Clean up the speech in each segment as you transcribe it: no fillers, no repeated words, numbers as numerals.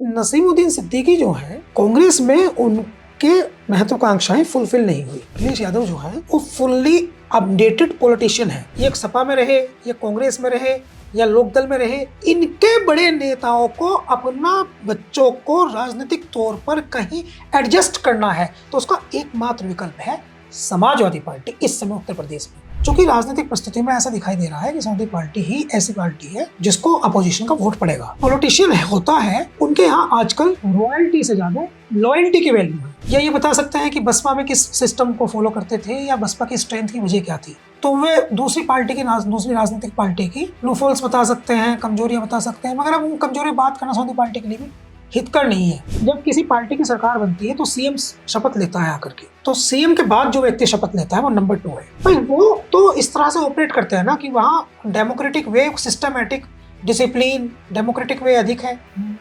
नसीमुद्दीन सिद्दीकी जो है कांग्रेस में उनके महत्वाकांक्षाएं फुलफिल नहीं हुई। अखिलेश यादव जो है वो फुल्ली अपडेटेड पॉलिटिशियन है। ये सपा में रहे, ये कांग्रेस में रहे या लोकदल में रहे, इनके बड़े नेताओं को अपना बच्चों को राजनीतिक तौर पर कहीं एडजस्ट करना है तो उसका एकमात्र विकल्प है समाजवादी पार्टी इस समय उत्तर प्रदेश में। चूंकि राजनीतिक परिस्थिति में ऐसा दिखाई दे रहा है कि समाजवादी पार्टी ही ऐसी पार्टी है जिसको अपोजिशन का वोट पड़ेगा। पॉलिटिशियन होता है, उनके यहाँ आजकल रॉयल्टी से ज्यादा लॉयल्टी की वैल्यू है। या ये बता सकते हैं कि बसपा में किस सिस्टम को फॉलो करते थे या बसपा की स्ट्रेंथ की वजह क्या थी, तो वे दूसरी राजनीतिक पार्टी की लूफॉल्स बता सकते हैं, कमजोरियां बता सकते हैं, मगर अब उन कमजोरियां बात करना समाजवादी पार्टी के लिए भी हितकर नहीं है। जब किसी पार्टी की सरकार बनती है तो सीएम शपथ लेता है आकर के, तो सीएम के बाद जो व्यक्ति शपथ लेता है वो नंबर 2 है। भाई वो तो इस तरह से ऑपरेट करते हैं ना कि वहाँ डेमोक्रेटिक वे, सिस्टमैटिक डिसिप्लिन, डेमोक्रेटिक वे अधिक है,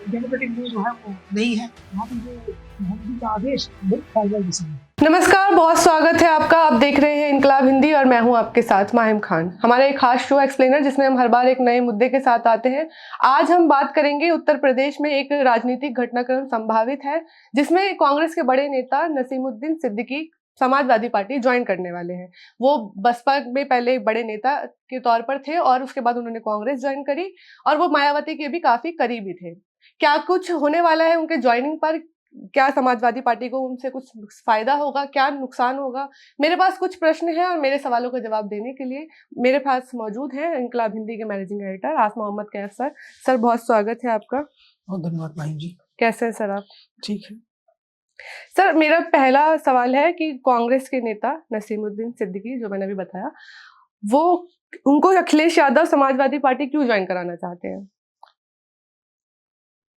डेमोक्रेटिक वे जो है वो नहीं है। वहाँ पे आदेश नमस्कार, बहुत स्वागत है आपका। आप देख रहे हैं इनकलाब हिंदी और मैं हूं आपके साथ माहिम खान। हमारा एक खास शो एक्सप्लेनर जिसमें हम हर बार एक नए मुद्दे के साथ आते हैं। आज हम बात करेंगे उत्तर प्रदेश में एक राजनीतिक घटनाक्रम संभावित है जिसमें कांग्रेस के बड़े नेता नसीमुद्दीन सिद्दीकी समाजवादी पार्टी ज्वाइन करने वाले हैं। वो बसपा में पहले एक बड़े नेता के तौर पर थे और उसके बाद उन्होंने कांग्रेस ज्वाइन करी और वो मायावती के भी काफी करीबी थे। क्या कुछ होने वाला है उनके ज्वाइनिंग पर? क्या समाजवादी पार्टी को उनसे कुछ फायदा होगा, क्या नुकसान होगा? मेरे पास कुछ प्रश्न हैं और मेरे सवालों का जवाब देने के लिए मेरे पास मौजूद हैं इनकलाब हिंदी के managing editor Asim Mohammad Kaif sir. Sir बहुत स्वागत है आपका। बहुत धन्यवाद माहिम जी। कैसे हैं सर आप? ठीक है सर, मेरा पहला सवाल है कि कांग्रेस के नेता नसीमुद्दीन सिद्दीकी जो मैंने अभी बताया, वो उनको अखिलेश यादव समाजवादी पार्टी क्यों ज्वाइन कराना चाहते हैं?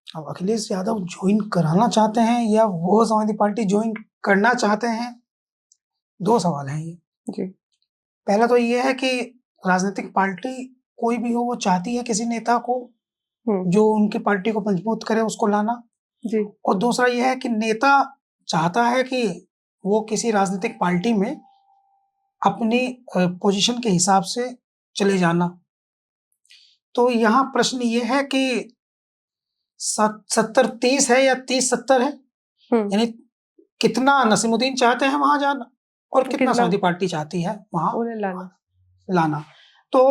अब अखिलेश यादव ज्वाइन कराना चाहते हैं या वो समाजवादी पार्टी ज्वाइन करना चाहते हैं, दो सवाल हैं ये जी। पहला तो ये है कि राजनीतिक पार्टी कोई भी हो वो चाहती है किसी नेता को जो उनकी पार्टी को मजबूत करे उसको लाना जी। और दूसरा ये है कि नेता चाहता है कि वो किसी राजनीतिक पार्टी में अपनी पोजीशन के हिसाब से चले जाना। तो यहाँ प्रश्न ये है कि 70-30 है या 30-70 है, यानी कितना नसीमुद्दीन चाहते हैं वहां जाना और कितना समाजवादी पार्टी चाहती है वहां उन्हें लाना। तो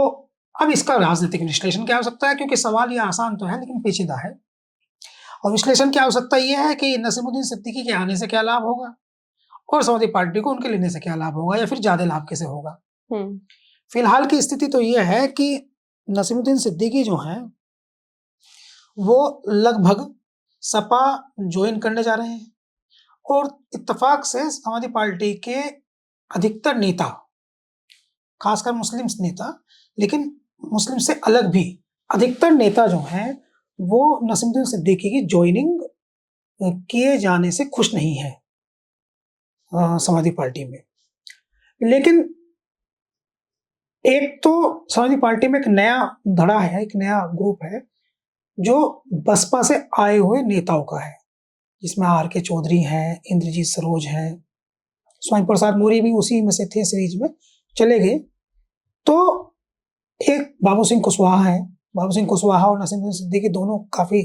अब इसका राजनीतिक विश्लेषण क्या हो सकता है, क्योंकि सवाल ये आसान तो है लेकिन पेचीदा है। और विश्लेषण क्या हो सकता है ये है कि नसीमुद्दीन सिद्दीकी के आने से क्या लाभ होगा और समाजवादी पार्टी को उनके लेने से क्या लाभ होगा या फिर ज्यादा लाभ कैसे होगा। फिलहाल की स्थिति तो ये है कि नसीमुद्दीन सिद्दीकी जो है वो लगभग सपा ज्वाइन करने जा रहे हैं और इत्तेफाक से समाजवादी पार्टी के अधिकतर नेता, खासकर मुस्लिम नेता, लेकिन मुस्लिम से अलग भी अधिकतर नेता जो हैं वो नसीमुद्दीन सिद्दीकी की ज्वाइनिंग किए जाने से खुश नहीं है समाजवादी पार्टी में। लेकिन एक तो समाजवादी पार्टी में एक नया धड़ा है, एक नया ग्रुप है जो बसपा से आए हुए नेताओं का है, जिसमें आर.के. चौधरी हैं, इंद्रजीत सरोज हैं, स्वामी प्रसाद मौर्य भी उसी में से थे, सीरीज में चले गए। तो एक बाबू सिंह कुशवाहा है, बाबू सिंह कुशवाहा और नसीमुद्दीन सिद्दीकी दोनों काफी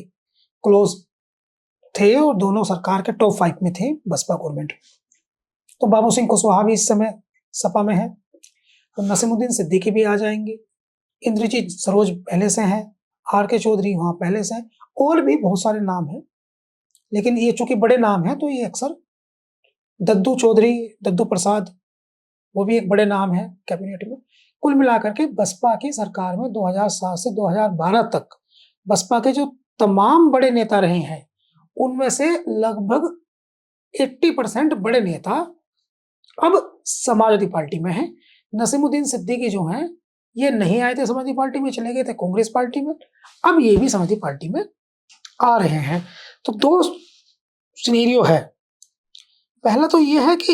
क्लोज थे और दोनों सरकार के टॉप 5 में थे बसपा गवर्नमेंट। तो बाबू सिंह कुशवाहा भी इस समय सपा में है, तो नसीमुद्दीन सिद्दीकी भी आ जाएंगे, इंद्रजीत सरोज पहले से हैं, आर.के. चौधरी वहां पहले से हैं, और भी बहुत सारे नाम हैं। लेकिन ये चूंकि बड़े नाम हैं तो ये अक्सर दद्दू चौधरी, दद्दू प्रसाद, वो भी एक बड़े नाम है कैबिनेट में। कुल मिलाकर के बसपा की सरकार में 2007 से 2012 तक बसपा के जो तमाम बड़े नेता रहे हैं उनमें से लगभग 80% बड़े नेता अब समाजवादी पार्टी में हैं। नसीमुद्दीन सिद्दीकी जो हैं ये नहीं आए थे समाजवादी पार्टी में, चले गए थे कांग्रेस पार्टी में, अब ये भी समाजवादी पार्टी में आ रहे हैं। तो दो सिनेरियो है। पहला तो ये है कि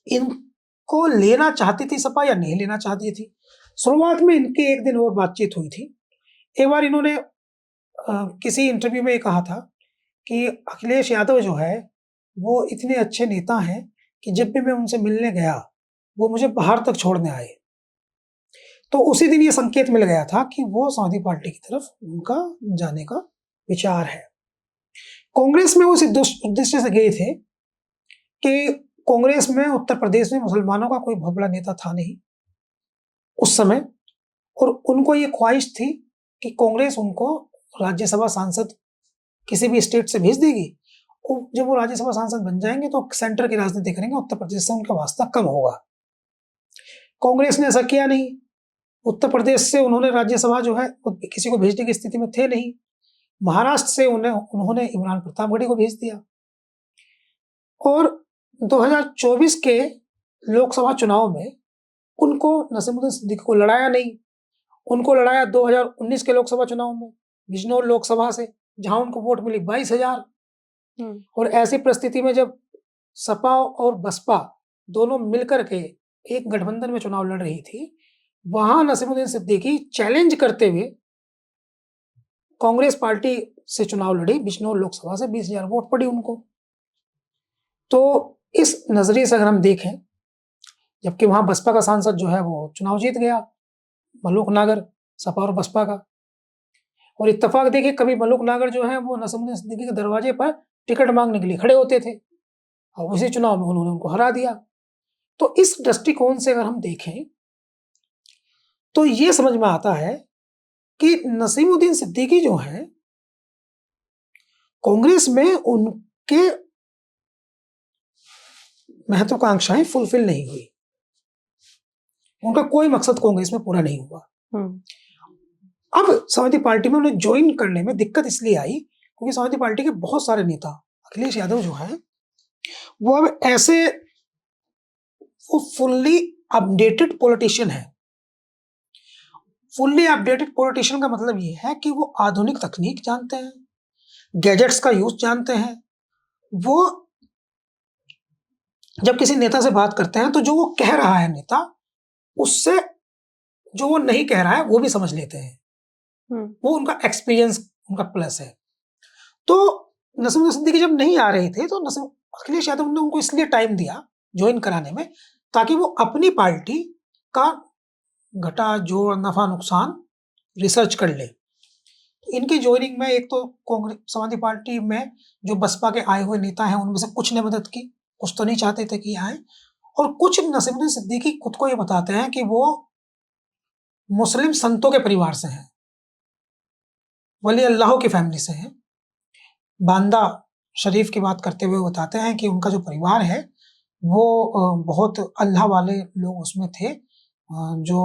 इनको लेना चाहती थी सपा या नहीं लेना चाहती थी। शुरुआत में इनकी एक दिन और बातचीत हुई थी। एक बार इन्होंने किसी इंटरव्यू में कहा था कि अखिलेश यादव जो है वो इतने अच्छे नेता हैं कि जब भी मैं उनसे मिलने गया वो मुझे बाहर तक छोड़ने आए। तो उसी दिन ये संकेत मिल गया था कि वो समाजवादी पार्टी की तरफ उनका जाने का विचार है। कांग्रेस में वो इस उद्देश्य से गए थे कि कांग्रेस में उत्तर प्रदेश में मुसलमानों का कोई बहुत बड़ा नेता था नहीं उस समय, और उनको ये ख्वाहिश थी कि कांग्रेस उनको राज्यसभा सांसद किसी भी स्टेट से भेज देगी, और जब वो राज्यसभा सांसद बन जाएंगे तो सेंटर की राजनीति करेंगे, उत्तर प्रदेश से उनका वास्ता कम होगा। कांग्रेस ने ऐसा किया नहीं। उत्तर प्रदेश से उन्होंने राज्यसभा जो है किसी को भेजने की स्थिति में थे नहीं। महाराष्ट्र से उन्होंने इमरान प्रतापगढ़ी को भेज दिया, और 2024 के लोकसभा चुनाव में उनको नसीमुद्दीन सिद्दीकी को लड़ाया नहीं। उनको लड़ाया 2019 के लोकसभा चुनाव में बिजनौर लोकसभा से, जहां उनको वोट मिली 22,000। और ऐसी परिस्थिति में जब सपा और बसपा दोनों मिलकर के एक गठबंधन में चुनाव लड़ रही थी, वहां नसीमुद्दीन सिद्दीकी चैलेंज करते हुए कांग्रेस पार्टी से चुनाव लड़ी। बिजनौर लोकसभा से 20,000 वोट पड़ी उनको। तो इस नजरिए से अगर हम देखें, जबकि वहां बसपा का सांसद जो है वो चुनाव जीत गया, मलूक नागर, सपा और बसपा का। और इत्तेफाक देखिए, कभी मलूक नागर जो है वो नसीमुद्दीन सिद्दीकी के दरवाजे पर टिकट मांगने के लिए खड़े होते थे, और उसी चुनाव में उन्होंने उनको हरा दिया। तो इस दृष्टिकोण से अगर हम देखें तो ये समझ में आता है कि नसीमुद्दीन सिद्दीकी जो है कांग्रेस में उनके महत्वाकांक्षाएं फुलफिल नहीं हुई, उनका कोई मकसद कांग्रेस में पूरा नहीं हुआ। अब समाजवादी पार्टी में उन्हें ज्वाइन करने में दिक्कत इसलिए आई क्योंकि समाजवादी पार्टी के बहुत सारे नेता, अखिलेश यादव जो है वो अब ऐसे वो फुल्ली अपडेटेड पॉलिटिशियन है। फुल्ली अपडेटेड पॉलिटिशियन का मतलब ये है कि वो आधुनिक तकनीक जानते हैं, गैजेट्स का यूज जानते हैं। वो जब किसी नेता से बात करते हैं तो जो वो कह रहा है नेता, उससे जो वो नहीं कह रहा है वो भी समझ लेते हैं। वो उनका एक्सपीरियंस, उनका प्लस है। तो नसीमुद्दीन सिद्दीकी जब नहीं आ रहे थे तो अखिलेश यादव ने उनको इसलिए टाइम दिया ज्वाइन कराने में, ताकि वो अपनी पार्टी का घटा जोड़ नफा नुकसान रिसर्च कर ले। इनकी ज्वाइनिंग में एक तो कांग्रेस समाजवादी पार्टी में जो बसपा के आए हुए नेता हैं उनमें से कुछ ने मदद की, कुछ तो नहीं चाहते थे कि आए, और कुछ नसीमुद्दीन सिद्दीकी खुद को ये बताते हैं कि वो मुस्लिम संतों के परिवार से हैं, वली अल्लाह की फैमिली से हैं। बांदा शरीफ की बात करते हुए बताते हैं कि उनका जो परिवार है वो बहुत अल्लाह वाले लोग उसमें थे, जो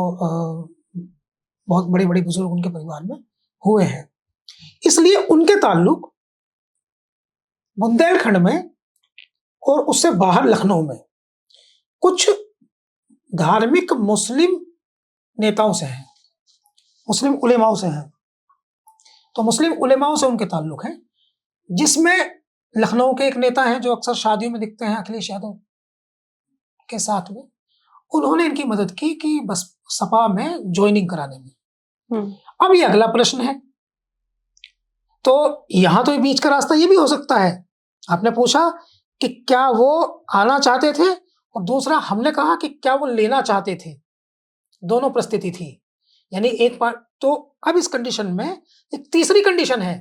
बहुत बड़े बड़े बुजुर्ग उनके परिवार में हुए हैं। इसलिए उनके ताल्लुक बुंदेलखंड में और उससे बाहर लखनऊ में कुछ धार्मिक मुस्लिम नेताओं से हैं, मुस्लिम उलेमाओं से हैं। तो मुस्लिम उलेमाओं से उनके ताल्लुक हैं, जिसमें लखनऊ के एक नेता हैं जो अक्सर शादियों में दिखते हैं अखिलेश यादव के साथ में। उन्होंने इनकी मदद की कि बस सपा में ज्वाइनिंग कराने में। अब ये अगला प्रश्न है, तो यहां तो बीच का रास्ता ये भी हो सकता है। आपने पूछा कि क्या वो आना चाहते थे, और दूसरा हमने कहा कि क्या वो लेना चाहते थे। दोनों परिस्थिति थी, यानी एक बार तो अब इस कंडीशन में एक तीसरी कंडीशन है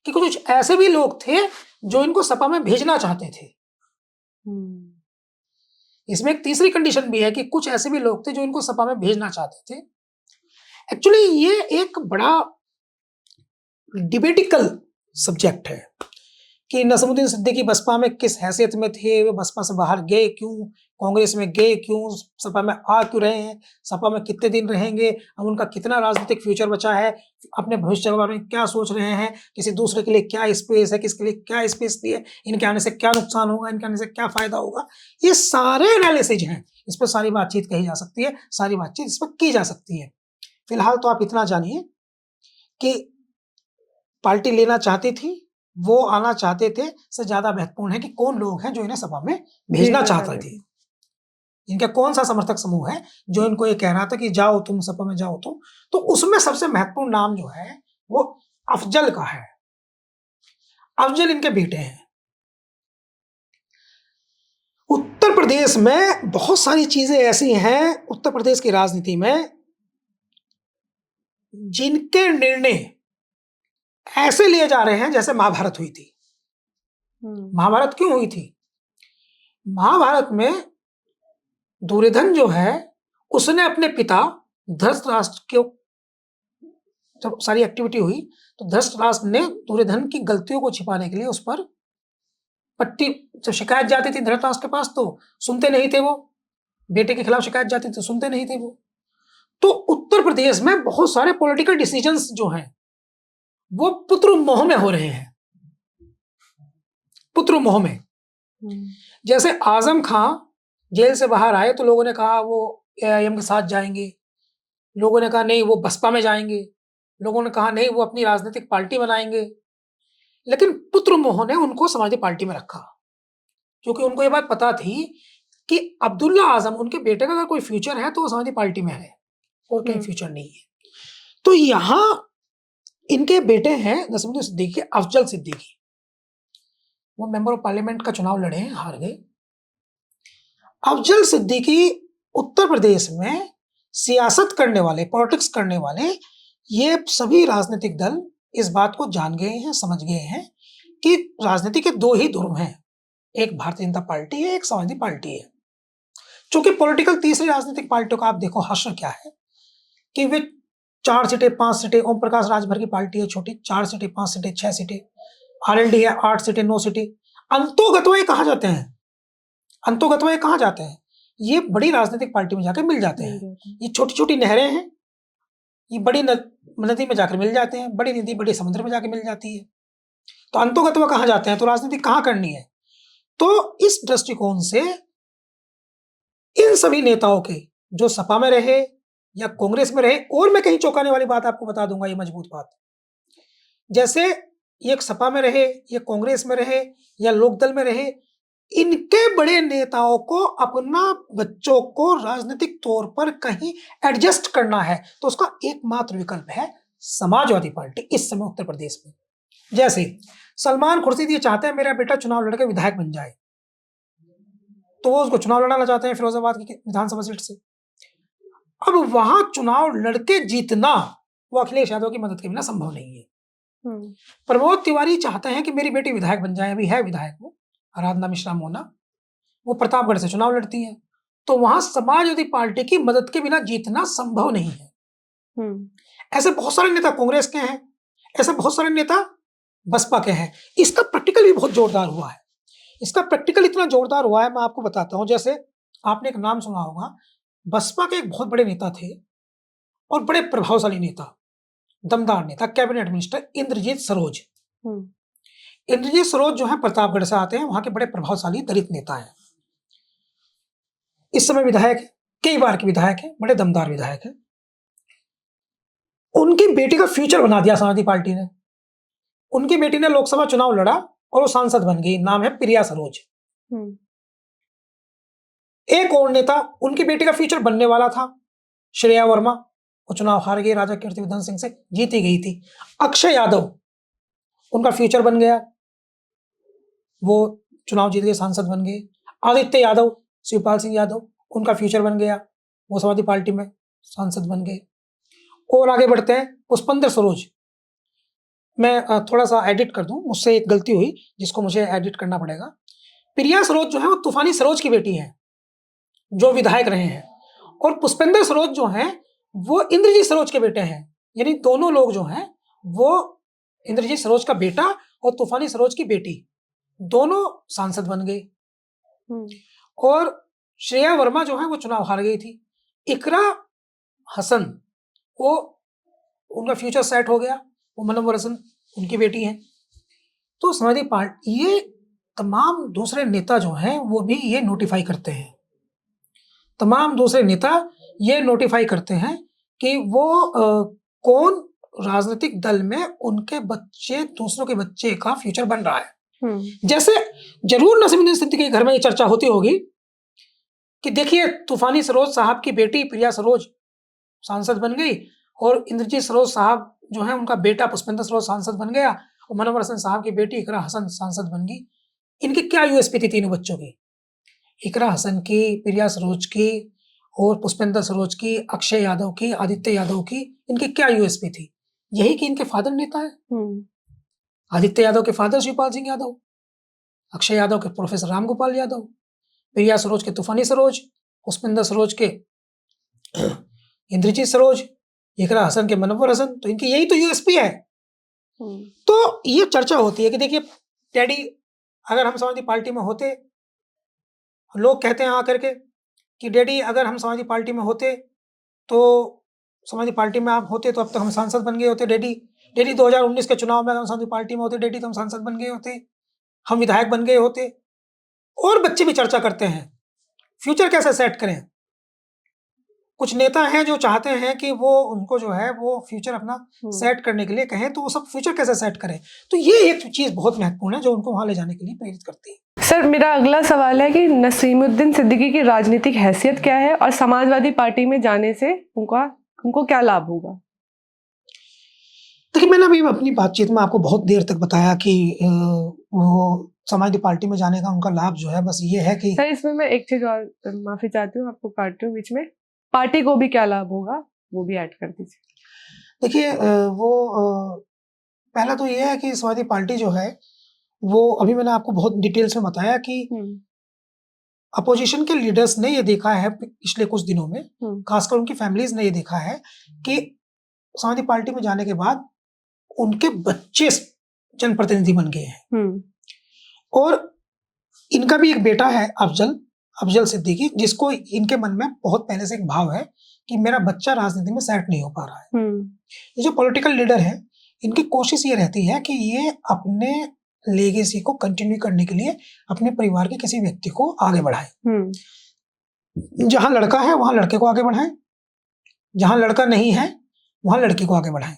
कि कुछ ऐसे भी लोग थे जो इनको सपा में भेजना चाहते थे। इसमें एक तीसरी कंडीशन भी है कि कुछ ऐसे भी लोग थे जो इनको सपा में भेजना चाहते थे। एक्चुअली ये एक बड़ा डिबेटिकल सब्जेक्ट है कि नसीमुद्दीन सिद्दीकी बसपा में किस हैसियत में थे, वे बसपा से बाहर गए क्यों, कांग्रेस में गए क्यों, सपा में आ क्यों रहे हैं, सपा में कितने दिन रहेंगे, अब उनका कितना राजनीतिक फ्यूचर बचा है, अपने भविष्य के बारे में क्या सोच रहे हैं, किसी दूसरे के लिए क्या स्पेस है, किसके लिए क्या स्पेस दी है, इनके आने से क्या नुकसान होगा, इनके आने से क्या फायदा होगा। ये सारे एनालिसिस हैं, इस पर सारी बातचीत कही जा सकती है, सारी बातचीत इस पर की जा सकती है। फिलहाल तो आप इतना जानिए कि पार्टी लेना चाहती थी, वो आना चाहते थे, से ज्यादा महत्वपूर्ण है कि कौन लोग हैं जो इन्हें सपा में भेजना चाहते थे। इनका कौन सा समर्थक समूह है जो इनको ये कह रहा था कि जाओ तुम सपा में जाओ तुम। तो उसमें सबसे महत्वपूर्ण नाम जो है वो अफजल का है। अफजल इनके बेटे हैं। उत्तर प्रदेश में बहुत सारी चीजें ऐसी हैं उत्तर प्रदेश की राजनीति में जिनके निर्णय ऐसे लिए जा रहे हैं जैसे महाभारत हुई थी। महाभारत क्यों हुई थी? महाभारत में दुर्योधन जो है उसने अपने पिता धृतराष्ट्र के, जब सारी एक्टिविटी हुई तो धृतराष्ट्र ने दुर्योधन की गलतियों को छिपाने के लिए उस पर पट्टी, जब शिकायत जाती थी धृतराष्ट्र के पास तो सुनते नहीं थे वो, बेटे के खिलाफ शिकायत जाती थी तो सुनते नहीं थे वो। तो उत्तर प्रदेश में बहुत सारे पॉलिटिकल डिसीजंस जो हैं वो पुत्र मोह में हो रहे हैं, पुत्र मोह में। जैसे आजम खां जेल से बाहर आए तो लोगों ने कहा वो एआईएम के साथ जाएंगे, लोगों ने कहा नहीं वो बसपा में जाएंगे, लोगों ने कहा नहीं वो अपनी राजनीतिक पार्टी बनाएंगे, लेकिन पुत्र मोह ने उनको समाजवादी पार्टी में रखा, क्योंकि उनको ये बात पता थी कि अब्दुल्ला आजम उनके बेटे का अगर कोई फ्यूचर है तो वो समाजवादी पार्टी में है और कहीं फ्यूचर नहीं है। तो यहां इनके बेटे हैं नसीमुद्दीन सिद्दीकी, अफजल सिद्दीकी, वो मेंबर ऑफ पार्लियामेंट का चुनाव लड़े हैं, हार गए। अफजल सिद्दीकी उत्तर प्रदेश में सियासत करने वाले, पॉलिटिक्स करने वाले, ये सभी राजनीतिक दल इस बात को जान गए हैं, समझ गए हैं कि राजनीति के दो ही ध्रुव हैं, एक भारतीय जनता पार्टी है, एक समाजवादी पार्टी है। चूंकि पॉलिटिकल तीसरी राजनीतिक पार्टियों का आप देखो हश्र क्या है कि वे 4 सीटें 5 सीटें, ओम प्रकाश राजभर की पार्टी है छोटी, 4 सीटें 5 सीटें 6 सीटें, आरएलडी है 8 सीटें 9 सीटें, अंतोगत्वा कहा जाते हैं, अंतोगत्वा कहा जाते हैं, ये बड़ी राजनीतिक पार्टी में जाकर मिल जाते हैं। ये छोटी छोटी नहरें हैं, ये बड़ी नदी में जाकर मिल जाते हैं, बड़ी नदी बड़े समुद्र में जाकर मिल जाती है, तो अंतोगत्वा कहा जाते हैं, तो राजनीति कहाँ करनी है। तो इस दृष्टिकोण से इन सभी नेताओं के जो सपा में रहे या कांग्रेस में रहे, और मैं कहीं चौंकाने वाली बात आपको बता दूंगा, ये मजबूत बात, जैसे ये सपा में रहे, ये कांग्रेस में रहे या लोकदल में रहे, इनके बड़े नेताओं को अपना बच्चों को राजनीतिक तौर पर कहीं एडजस्ट करना है तो उसका एकमात्र विकल्प है समाजवादी पार्टी इस समय उत्तर प्रदेश में। जैसे सलमान खुर्शीद ये चाहते हैं मेरा बेटा चुनाव लड़के विधायक बन जाए, तो वो उसको चुनाव लड़ाना चाहते हैं फिरोजाबाद की विधानसभा सीट से। अब वहां चुनाव लड़के जीतना वो अखिलेश यादव की मदद के बिना संभव नहीं है। प्रमोद तिवारी चाहते हैं कि मेरी बेटी विधायक बन जाए, अभी है विधायक वो आराधना मिश्रा मोना, वो प्रतापगढ़ से चुनाव लड़ती है, तो वहां समाजवादी पार्टी की मदद के बिना जीतना संभव नहीं है। ऐसे बहुत सारे नेता कांग्रेस के हैं, ऐसे बहुत सारे नेता बसपा के हैं। इसका प्रैक्टिकल भी बहुत जोरदार हुआ है, इसका प्रैक्टिकल इतना जोरदार हुआ है, मैं आपको बताता हूं। जैसे आपने एक नाम सुना होगा, बसपा के एक बहुत बड़े नेता थे और बड़े प्रभावशाली नेता, दमदार नेता, कैबिनेट मिनिस्टर इंद्रजीत सरोज। इंद्रजीत सरोज जो है प्रतापगढ़ से आते हैं, वहां के बड़े प्रभावशाली दलित नेता हैं, इस समय विधायक है, कई बार के विधायक है, बड़े दमदार विधायक है। उनकी बेटी का फ्यूचर बना दिया समाजवादी पार्टी ने। उनकी बेटी ने लोकसभा चुनाव लड़ा और वो सांसद बन गई, नाम है प्रिया सरोज। एक और नेता, उनकी बेटी का फ्यूचर बनने वाला था, श्रेया वर्मा, वो चुनाव हार गई, राजा कीर्तिवर्धन सिंह से जीती गई थी। अक्षय यादव, उनका फ्यूचर बन गया, वो चुनाव जीत गए, सांसद बन गए। आदित्य यादव, शिवपाल सिंह यादव, उनका फ्यूचर बन गया, वो समाजवादी पार्टी में सांसद बन गए। और आगे बढ़ते हैं, पुष्पेंद्र सरोज, मैं थोड़ा सा एडिट कर दूं, मुझसे एक गलती हुई जिसको मुझे एडिट करना पड़ेगा। प्रिया सरोज जो है वो तूफानी सरोज की बेटी है, जो विधायक रहे हैं, और पुष्पेंद्र सरोज जो हैं वो इंद्रजीत सरोज के बेटे हैं, यानी दोनों लोग जो हैं वो इंद्रजीत सरोज का बेटा और तूफानी सरोज की बेटी, दोनों सांसद बन गए। और श्रेया वर्मा जो है वो चुनाव हार गई थी। इकरा हसन, वो उनका फ्यूचर सेट हो गया, वो मनोवर हसन उनकी बेटी है। तो समाजवादी पार्टी, ये तमाम दूसरे नेता जो हैं वो भी ये नोटिफाई करते हैं, तमाम दूसरे नेता ये नोटिफाई करते हैं कि वो कौन राजनीतिक दल में उनके बच्चे, दूसरों के बच्चे का फ्यूचर बन रहा है। जैसे जरूर नसीमुद्दीन सिद्दीकी के घर में ये चर्चा होती होगी कि देखिए तूफानी सरोज साहब की बेटी प्रिया सरोज सांसद बन गई और इंद्रजीत सरोज साहब जो है उनका बेटा पुष्पेंद्र सरोज सांसद बन गया और मनोवर हसन साहब की बेटी इकरा हसन सांसद बन गई। इनकी क्या यूएसपी थी तीनों बच्चों की, इकरा हसन की, प्रिया सरोज की और पुष्पेंद्र सरोज की, अक्षय यादव की, आदित्य यादव की, इनकी क्या यूएसपी थी? यही कि इनके फादर नेता है। आदित्य यादव के फादर शिवपाल सिंह यादव, अक्षय यादव के प्रोफेसर रामगोपाल यादव, प्रिया सरोज के तूफानी सरोज, पुष्पिंदर सरोज के इंद्रजीत सरोज, इकरा हसन के मनव्वर हसन। तो इनकी यही तो यूएसपी है। तो ये चर्चा होती है कि देखिए डैडी अगर हम समाजवादी पार्टी में होते, लोग कहते हैं आकर के कि डैडी अगर हम समाजवादी पार्टी में होते तो समाजवादी पार्टी में आप होते तो अब तक हम सांसद बन गए होते। डैडी 2019 के चुनाव में अगर हम समाजवादी पार्टी में होते डैडी तो हम सांसद बन गए होते, हम विधायक बन गए होते। और बच्चे भी चर्चा करते हैं फ्यूचर कैसे सेट करें। कुछ नेता हैं जो चाहते हैं कि वो उनको जो है वो फ्यूचर अपना सेट करने के लिए कहें, तो वो सब फ्यूचर कैसे सेट करें। तो ये एक चीज बहुत महत्वपूर्ण है जो उनको वहां ले जाने के लिए प्रेरित करती है। सर मेरा अगला सवाल है कि नसीमुद्दीन सिद्दीकी की राजनीतिक हैसियत क्या है और समाजवादी पार्टी में जाने से उनको क्या लाभ होगा? देखिए मैंने अभी अपनी बातचीत में आपको बहुत देर तक बताया कि वो समाजवादी पार्टी में जाने का उनका लाभ जो है बस ये है कि सर इसमें मैं एक चीज और माफी चाहती हूँ, आपको काट रही हूँ बीच में, पार्टी को भी क्या लाभ होगा वो भी ऐड कर दीजिए। देखिए पहला तो ये है कि समाजवादी पार्टी जो है वो अभी मैंने आपको बहुत डिटेल्स में बताया कि अपोजिशन के लीडर्स ने ये देखा है पिछले कुछ दिनों में, खासकर उनकी फैमिलीज ने ये देखा है कि समाजवादी पार्टी में जाने के बाद उनके बच्चे जनप्रतिनिधि बन गए हैं। और इनका भी एक बेटा है अफजल सिद्दीकी, जिसको इनके मन में बहुत पहले से एक भाव है कि मेरा बच्चा राजनीति में सेट नहीं हो पा रहा है। ये जो पॉलिटिकल लीडर है इनकी कोशिश ये रहती है कि ये अपने लेगेसी को कंटिन्यू करने के लिए अपने परिवार के किसी व्यक्ति को आगे बढ़ाए। जहां लड़का है वहां लड़के को आगे बढ़ाएं, जहां लड़का नहीं है वहां लड़की को आगे बढ़ाएं।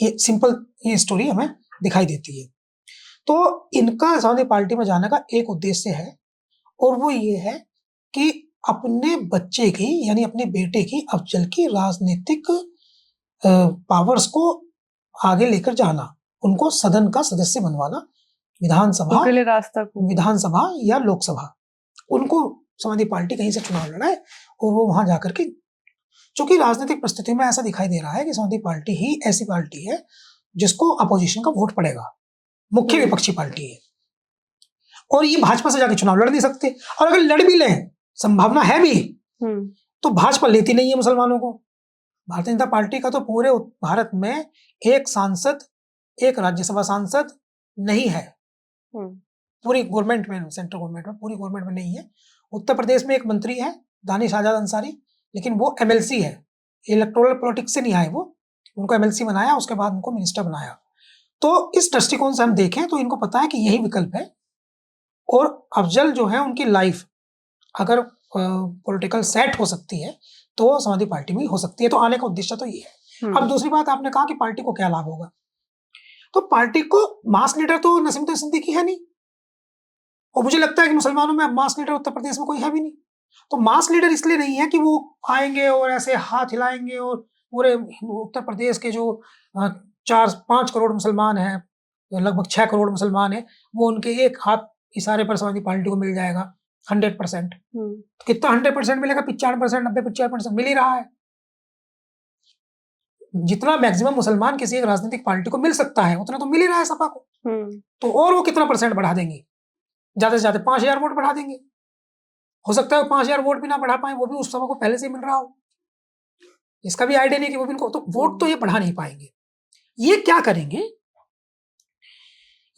ये सिंपल ये स्टोरी हमें दिखाई देती है। तो इनका समाजवादी पार्टी में जाने का एक उद्देश्य है और वो ये है कि अपने बच्चे की यानी अपने बेटे की अफजल की राजनीतिक पावर्स को आगे लेकर जाना, उनको सदन का सदस्य बनवाना, विधानसभा या लोकसभा, उनको समाजवादी पार्टी कहीं से चुनाव लड़ाए और वो वहां जाकर के, चूंकि राजनीतिक परिस्थिति में ऐसा दिखाई दे रहा है कि समाजवादी पार्टी ही ऐसी पार्टी है जिसको अपोजिशन का वोट पड़ेगा, मुख्य विपक्षी पार्टी है और ये भाजपा से जाके चुनाव लड़ नहीं सकते। और अगर लड़ भी लें, संभावना है भी, तो भाजपा लेती नहीं है मुसलमानों को। भारतीय जनता पार्टी का तो पूरे भारत में एक सांसद, एक राज्यसभा सांसद नहीं है पूरी गवर्नमेंट में, सेंट्रल गवर्नमेंट में, पूरी गवर्नमेंट में नहीं है। उत्तर प्रदेश में एक मंत्री है दानिश आजाद अंसारी, लेकिन वो एमएलसी है, इलेक्टोरल पॉलिटिक्स से नहीं आए वो, उनको एमएलसी बनाया, उसके बाद उनको मिनिस्टर बनाया। तो इस दृष्टिकोण से हम देखें तो इनको पता है कि यही विकल्प है। और अफजल जो है उनकी लाइफ अगर पॉलिटिकल सेट हो सकती है तो समाजवादी पार्टी में हो सकती है। तो आने का उद्देश्य तो ये है। अब दूसरी बात आपने कहा कि पार्टी को क्या लाभ होगा, तो पार्टी को मास लीडर तो नसीमुद्दीन सिद्दीकी है नहीं, और मुझे लगता है कि मुसलमानों में मास लीडर उत्तर प्रदेश में कोई है भी नहीं। तो मास लीडर इसलिए नहीं है कि वो आएंगे और ऐसे हाथ हिलाएंगे और पूरे उत्तर प्रदेश के जो 4-5 करोड़ मुसलमान हैं, लगभग 6 करोड़ मुसलमान हैं, वो उनके एक हाथ इशारे पर समाजवादी पार्टी को मिल जाएगा 100%। तो कितना 100% मिलेगा? 95%, 90-95% मिल ही रहा है। जितना मैक्सिमम मुसलमान किसी एक राजनीतिक पार्टी को मिल सकता है उतना तो मिल ही रहा है सपा को। तो और वो कितना परसेंट बढ़ा देंगे? ज्यादा से ज्यादा 5000 वोट बढ़ा देंगे। हो सकता है 5000 वोट भी ना बढ़ा पाए, वो भी उस समय को पहले से ही मिल रहा हो, इसका भी आइडिया नहीं कि वो भी इनको, तो वोट तो ये बढ़ा नहीं पाएंगे। ये क्या करेंगे?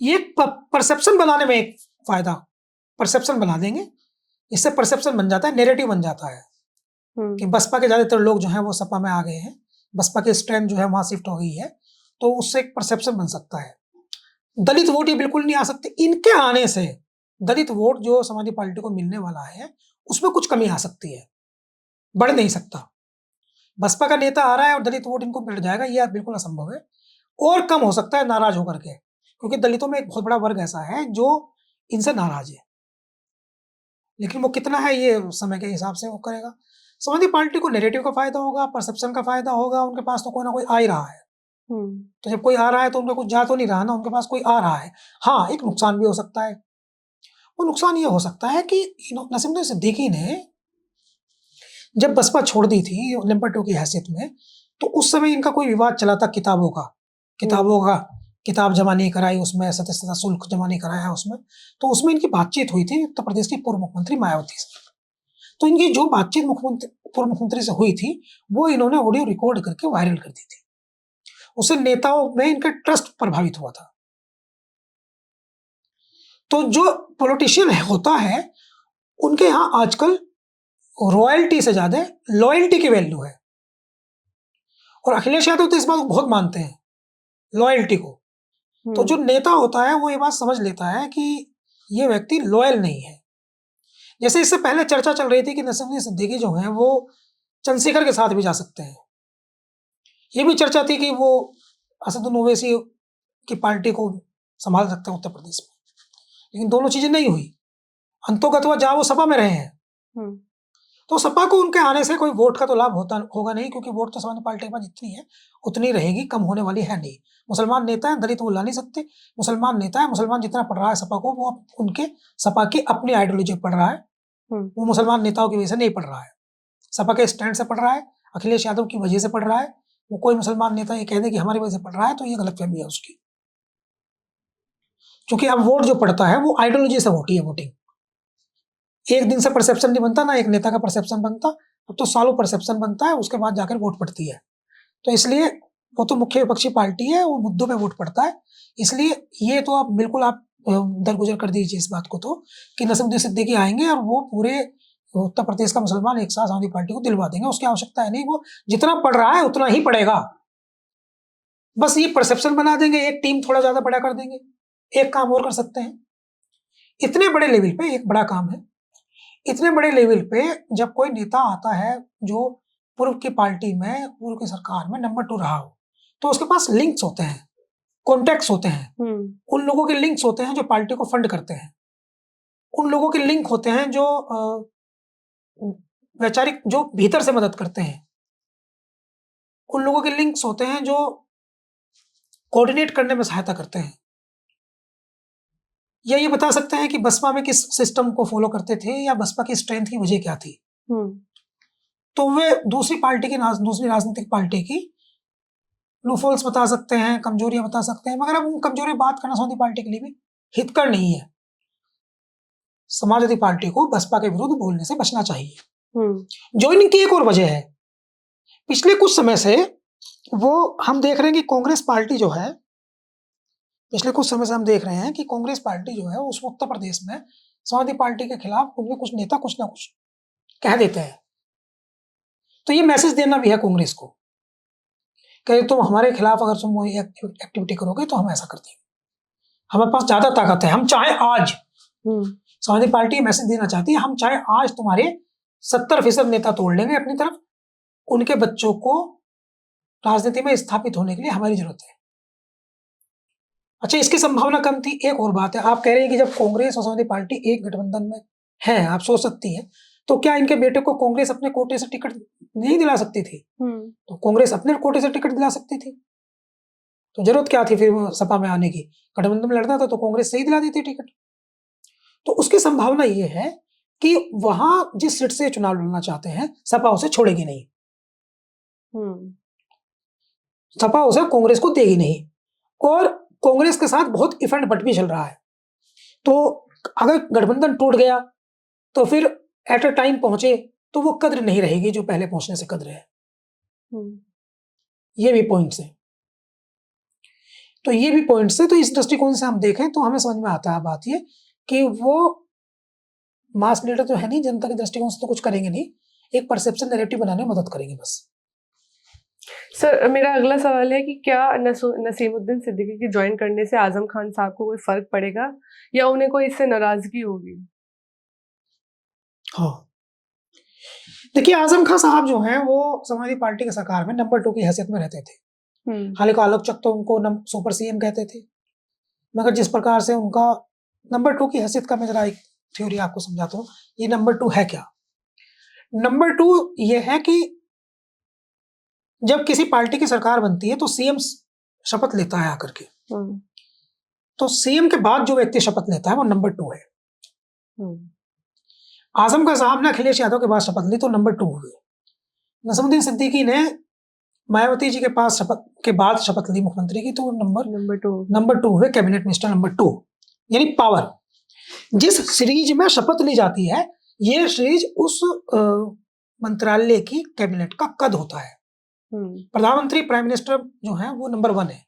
ये परसेप्शन बनाने में एक फायदा, परसेप्शन बना देंगे। इससे परसेप्शन बन जाता है, नैरेटिव बन जाता है कि बसपा के ज्यादातर लोग जो हैं वो सपा में आ गए हैं, बसपा की स्ट्रेंथ जो है वहां शिफ्ट हो गई है, तो उससे एक परसेप्शन बन सकता है। दलित वोट ये बिल्कुल नहीं आ सकते। इनके आने से दलित वोट जो समाजवादी पार्टी को मिलने वाला है उसमें कुछ कमी आ सकती है, बढ़ नहीं सकता। बसपा का नेता आ रहा है और दलित वोट इनको मिल जाएगा, यह बिल्कुल असंभव है। और कम हो सकता है नाराज होकर के, क्योंकि दलितों में एक बहुत बड़ा वर्ग ऐसा है जो इनसे नाराज है, लेकिन वो कितना है ये समय के हिसाब से वो करेगा। समाजवादी पार्टी को नैरेटिव का फायदा होगा, परसेप्शन का फायदा होगा। उनके पास तो कोई ना कोई आ ही रहा है, तो जब कोई आ रहा है तो उनका कुछ जा तो नहीं रहा ना, उनके पास कोई आ रहा है। हाँ, एक नुकसान भी हो सकता है। वो नुकसान ये हो सकता है कि नसीमुद्दीन सिद्दीकी ने जब बसपा छोड़ दी थी नंबर 2 की हैसियत में, तो उस समय इनका कोई विवाद चला था किताबों का किताब जमा नहीं कराई उसमें, सत्यता शुल्क जमा नहीं कराया उसमें, तो उसमें इनकी बातचीत हुई थी उत्तर प्रदेश की पूर्व मुख्यमंत्री मायावती से। तो इनकी जो बातचीत पूर्व मुख्यमंत्री से हुई थी वो इन्होंने ऑडियो रिकॉर्ड करके वायरल कर दी थी। उससे नेताओं में इनका ट्रस्ट प्रभावित हुआ था। तो जो पॉलिटिशियन होता है उनके यहाँ आजकल रॉयल्टी से ज्यादा लॉयल्टी की वैल्यू है, और अखिलेश यादव तो इस बात को बहुत मानते हैं, लॉयल्टी को। तो जो नेता होता है वो ये बात समझ लेता है कि ये व्यक्ति लॉयल नहीं है। जैसे इससे पहले चर्चा चल रही थी कि नसीमुद्दीन सिद्दीकी जो है वो चंद्रशेखर के साथ भी जा सकते हैं। ये भी चर्चा थी कि वो असदुद्दीन ओवैसी की पार्टी को संभाल सकते हैं उत्तर प्रदेश में, लेकिन दोनों चीजें नहीं हुई। अंतोगत्वा जहाँ वो सपा में रहे हैं, तो सपा को उनके आने से कोई वोट का तो लाभ होगा नहीं, क्योंकि वोट तो समाजवादी पार्टी के पास जितनी है उतनी रहेगी, कम होने वाली है नहीं। मुसलमान नेता है, दलित वो ला नहीं सकते। मुसलमान नेता है, मुसलमान जितना पढ़ रहा है सपा को, वो उनके सपा की अपनी आइडियोलॉजी पढ़ रहा है, वो मुसलमान नेताओं की वजह से नहीं पढ़ रहा है, सपा के स्टैंड से पढ़ रहा है, अखिलेश यादव की वजह से पढ़ रहा है। वो कोई मुसलमान नेता ये कह दे कि हमारी वजह से पढ़ रहा है तो ये गलतफहमी है उसकी, क्योंकि अब वोट जो पड़ता है वो आइडियोलॉजी से होती है वोटिंग। एक दिन से परसेप्शन नहीं बनता, ना एक नेता का परसेप्शन बनता, अब तो सालों परसेप्शन बनता है, उसके बाद जाकर वोट पड़ती है। तो इसलिए वो तो मुख्य विपक्षी पार्टी है, वो मुद्दों पे वोट पड़ता है। इसलिए ये तो आप बिल्कुल आप दरगुजर कर दीजिए इस बात को, तो कि नसीमुद्दीन सिद्दीकी आएंगे और वो पूरे उत्तर प्रदेश का मुसलमान एक साथ समाजवादी पार्टी को दिलवा देंगे, उसकी आवश्यकता है नहीं। वो जितना पढ़ रहा है उतना ही पढ़ेगा, बस ये परसेप्शन बना देंगे, एक टीम थोड़ा ज्यादा बड़ा कर देंगे। एक काम और कर सकते हैं, इतने बड़े लेवल पे एक बड़ा काम है, इतने बड़े लेवल पे जब कोई नेता आता है जो पूर्व की पार्टी में, पूर्व की सरकार में नंबर 2 रहा हो, तो उसके पास लिंक्स होते हैं, कॉन्टेक्ट्स होते हैं। उन लोगों के लिंक्स होते हैं जो पार्टी को फंड करते हैं, उन लोगों के लिंक होते हैं जो वैचारिक, जो भीतर से मदद करते हैं, उन लोगों के लिंक्स होते हैं जो कोऑर्डिनेट करने में सहायता करते हैं, या ये बता सकते हैं कि बसपा में किस सिस्टम को फॉलो करते थे या बसपा की स्ट्रेंथ की वजह क्या थी। तो वे दूसरी पार्टी की, दूसरी राजनीतिक पार्टी की लूफॉल्स बता सकते हैं, कमजोरियां बता सकते हैं, मगर अब उन कमजोरियां बात करना समाजवादी पार्टी के लिए भी हितकर नहीं है। समाजवादी पार्टी को बसपा के विरुद्ध बोलने से बचना चाहिए। ज्वाइनिंग की एक और वजह है, पिछले कुछ समय से वो हम देख रहे हैं कि कांग्रेस पार्टी जो है, पिछले कुछ समय से हम देख रहे हैं कि कांग्रेस पार्टी जो है उस उत्तर प्रदेश में समाजवादी पार्टी के खिलाफ उनके कुछ नेता कुछ ना कुछ कह देते हैं। तो ये मैसेज देना भी है कांग्रेस को कि तुम हमारे खिलाफ अगर तुम एक्टिविटी करोगे तो हम ऐसा कर देंगे, हमारे पास ज्यादा ताकत है। हम चाहे आज, समाजवादी पार्टी मैसेज देना चाहती है, हम चाहे आज तुम्हारे 70% नेता तोड़ लेंगे अपनी तरफ, उनके बच्चों को राजनीति में स्थापित होने के लिए हमारी जरूरत है। अच्छा, इसकी संभावना कम थी। एक और बात है, आप कह रहे हैं कि जब कांग्रेस और समाजवादी पार्टी एक गठबंधन में है, आप सोच सकती है, तो क्या इनके बेटे को कांग्रेस अपने कोटे से टिकट नहीं दिला सकती थी? तो कांग्रेस अपने कोटे से टिकट दिला सकती थी, तो जरूरत क्या थी फिर सपा में आने की? गठबंधन में लड़ना था तो कांग्रेस से ही दिला देती टिकट। तो उसकी संभावना ये है कि वहां जिस सीट से चुनाव लड़ना चाहते हैं सपा उसे छोड़ेगी नहीं, सपा उसे कांग्रेस को देगी नहीं, और कांग्रेस के साथ बहुत इफ एंड बट भी चल रहा है। तो अगर गठबंधन टूट गया तो फिर एट अ टाइम पहुंचे तो वो कद्र नहीं रहेगी जो पहले पहुंचने से कद्र है। ये भी पॉइंट्स है, तो ये भी पॉइंट्स है। तो इस दृष्टिकोण से हम देखें तो हमें समझ में आता है बात ये कि वो मास लीडर तो है नहीं, जनता के दृष्टिकोण से तो कुछ करेंगे नहीं, एक परसेप्शन नैरेटिव बनाने में मदद करेंगे बस। सर, मेरा अगला सवाल है कि क्या नसीमुद्दीन सिद्दीकी के ज्वाइन करने से आजम खान साहब को कोई फर्क पड़ेगा या उन्हें कोई इससे नाराजगी होगी? हाँ, देखिए, आजम खान साहब जो हैं वो समाजवादी पार्टी की सरकार में नंबर 2 की हैसियत में रहते थे। हालांकि आलोचक तो उनको सुपर सीएम कहते थे, मगर जिस प्रकार से उनका नंबर 2 की हैसियत का, मैं जरा एक थ्योरी आपको समझाता हूँ। ये नंबर 2 है क्या? नंबर 2 ये है कि जब किसी पार्टी की सरकार बनती है तो सीएम शपथ लेता है आकर के, तो सीएम के बाद जो व्यक्ति शपथ लेता है वो नंबर 2 है। आजम खान साहब ने अखिलेश यादव के बाद शपथ ली तो नंबर 2 हुए। नसीमुद्दीन सिद्दीकी ने मायावती जी के पास शपथ के बाद शपथ ली मुख्यमंत्री की, तो वो नंबर 2 हुए कैबिनेट मिनिस्टर नंबर 2, यानी पावर। जिस सीरीज में शपथ ली जाती है, ये सीरीज उस मंत्रालय की कैबिनेट का कद होता है। प्रधानमंत्री प्राइम मिनिस्टर जो है वो नंबर 1 है,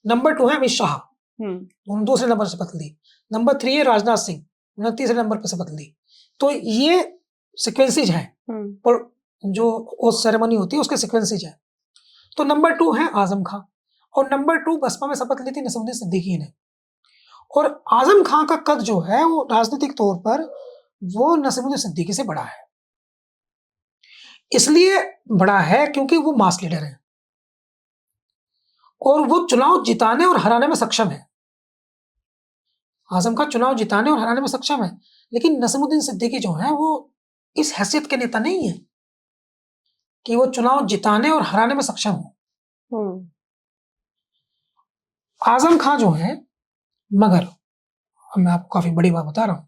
नंबर 2 है अमित शाह, उन्होंने दूसरे नंबर शपथ ली, नंबर 3 है राजनाथ सिंह, उन्होंने तीसरे नंबर पर शपथ ली। तो ये सिक्वेंसेज है, पर जो वो सेरेमनी होती है उसके सिक्वेंसेज है। तो नंबर 2 है आजम खां, और नंबर 2 बसपा में शपथ ली थी नसीमुद्दीन सिद्दीकी ने। और आजम खां का कद जो है वो राजनीतिक तौर पर वो नसीमुद्दीन सिद्दीकी से बड़ा है। इसलिए बड़ा है क्योंकि वो मास लीडर है और वो चुनाव जिताने और हराने में सक्षम है। आजम खां चुनाव जिताने और हराने में सक्षम है, लेकिन नसीमुद्दीन सिद्दीकी जो है वो इस हैसियत के नेता नहीं है कि वो चुनाव जिताने और हराने में सक्षम हो। आजम खां जो है, मगर मैं आपको काफी बड़ी बात बता रहा हूं,